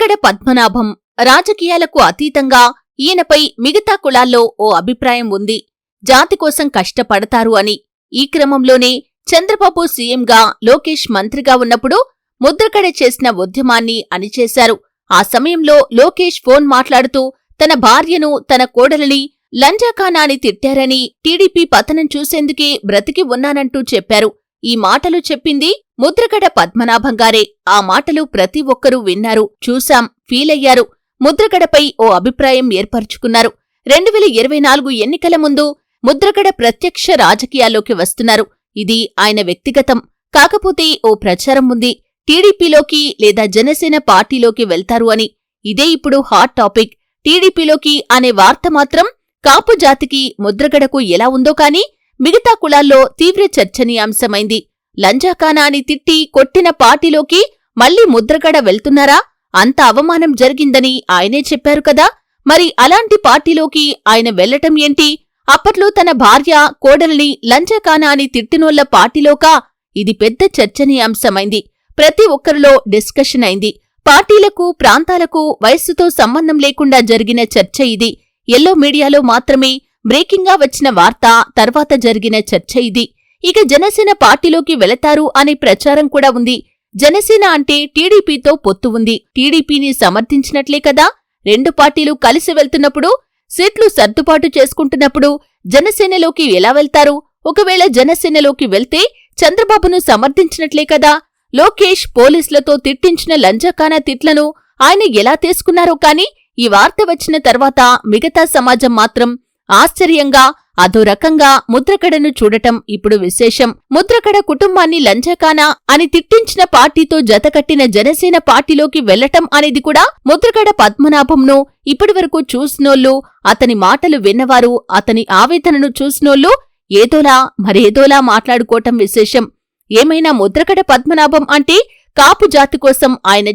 ముద్రగడ పద్మనాభం రాజకీయాలకు అతీతంగా ఈయనపై మిగతా కులాల్లో ఓ అభిప్రాయం ఉంది. జాతి కోసం కష్టపడతారు అని. ఈ క్రమంలోనే చంద్రబాబు సీఎంగా, లోకేష్ మంత్రిగా ఉన్నప్పుడు ముద్రగడ చేసిన ఉద్యమాన్ని అణిచేశారు. ఆ సమయంలో లోకేష్ ఫోన్ మాట్లాడుతూ తన భార్యను, తన కోడలిని లంజాఖానా అని తిట్టారని, టీడీపీ పతనం చూసేందుకే బ్రతికి ఉన్నానంటూ చెప్పారు. ఈ మాటలు చెప్పింది ముద్రగడ పద్మనాభంగారే. ఆ మాటలు ప్రతి ఒక్కరూ విన్నారు, చూశాం, ఫీలయ్యారు. ముద్రగడపై ఓ అభిప్రాయం ఏర్పరచుకున్నారు. 2024 ఎన్నికల ముందు ముద్రగడ ప్రత్యక్ష రాజకీయాల్లోకి వస్తున్నారు. ఇది ఆయన వ్యక్తిగతం. కాకపోతే ఓ ప్రచారం ఉంది, టీడీపీలోకి లేదా జనసేన పార్టీలోకి వెళ్తారు అని. ఇదే ఇప్పుడు హాట్ టాపిక్. టీడీపీలోకి అనే వార్త మాత్రం కాపు జాతికి, ముద్రగడకు ఎలా ఉందో కాని మిగతా కులాల్లో తీవ్ర చర్చనీయాంశమైంది. లంజాఖానా అని తిట్టి కొట్టిన పార్టీలోకి మళ్లీ ముద్రగడ వెళ్తున్నారా? అంత అవమానం జరిగిందని ఆయనే చెప్పారు కదా. మరి అలాంటి పార్టీలోకి ఆయన వెళ్లటం ఏంటి? అప్పట్లో తన భార్య, కోడలిని లంజాఖానా అని తిట్టినోళ్ల పార్టీలోకా? ఇది పెద్ద చర్చనీయాంశమైంది. ప్రతి ఒక్కరిలో డిస్కషన్ అయింది. పార్టీలకు, ప్రాంతాలకు, వయస్సుతో సంబంధం లేకుండా జరిగిన చర్చ ఇది. ఎల్లో మీడియాలో మాత్రమే బ్రేకింగ్గా వచ్చిన వార్త, తర్వాత జరిగిన చర్చ ఇది. ఇక జనసేన పార్టీలోకి వెళతారు అనే ప్రచారం కూడా ఉంది. జనసేన అంటే టీడీపీతో పొత్తు ఉంది. టీడీపీని సమర్థించినట్లే కదా. రెండు పార్టీలు కలిసి వెళ్తున్నప్పుడు, సీట్లు సర్దుబాటు చేసుకుంటున్నప్పుడు జనసేనలోకి ఎలా వెళ్తారు? ఒకవేళ జనసేనలోకి వెళ్తే చంద్రబాబును సమర్థించినట్లే కదా. లోకేష్ పోలీసులతో తిట్టించిన లంజాఖానా తిట్లను ఆయన ఎలా తీసుకున్నారో కాని ఈ వార్త వచ్చిన తర్వాత మిగతా సమాజం మాత్రం ఆశ్చర్యంగా, అదో రకంగా ముద్రగడను చూడటం ఇప్పుడు విశేషం. ముద్రగడ కుటుంబాన్ని లంజాఖానా అని తిట్టించిన పార్టీతో జతకట్టిన జనసేన పార్టీలోకి వెళ్లటం అనేది కూడా ముద్రగడ పద్మనాభంను ఇప్పటివరకు చూసినోళ్ళు, అతని మాటలు విన్నవారు, అతని ఆవేదనను చూసినోళ్ళు ఏదోలా మరేదోలా మాట్లాడుకోవటం విశేషం. ఏమైనా ముద్రగడ పద్మనాభం అంటే కాపు జాతి కోసం ఆయన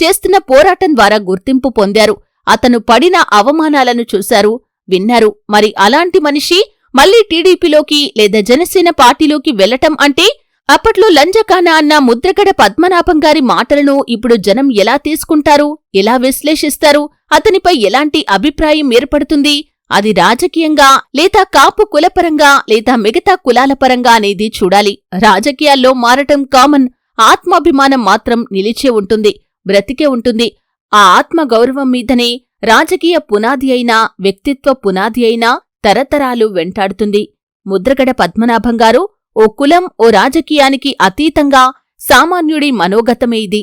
చేస్తున్న పోరాటం ద్వారా గుర్తింపు పొందారు. అతను పడిన అవమానాలను చూశారు, విన్నారు. మరి అలాంటి మనిషి మళ్లీ టీడీపీలోకి లేదా జనసేన పార్టీలోకి వెళ్లటం అంటే, అప్పట్లో లంజాఖానా అన్న ముద్రగడ పద్మనాభం గారి మాటలను ఇప్పుడు జనం ఎలా తీసుకుంటారు, ఎలా విశ్లేషిస్తారు? అతనిపై ఎలాంటి అభిప్రాయం ఏర్పడుతుంది? అది రాజకీయంగా లేదా కాపు కులపరంగా లేదా మిగతా కులాల పరంగా అనేది చూడాలి. రాజకీయాల్లో మారటం కామన్. ఆత్మాభిమానం మాత్రం నిలిచే ఉంటుంది, బ్రతికే ఉంటుంది. ఆ ఆత్మగౌరవం మీదనే రాజకీయ పునాది అయినా, వ్యక్తిత్వ పునాది అయినా తరతరాలు వెంటాడుతుంది. ముద్రగడ పద్మనాభంగారు ఓ కులం, ఓ రాజకీయానికి అతీతంగా సామాన్యుడి మనోగతమే ఇది.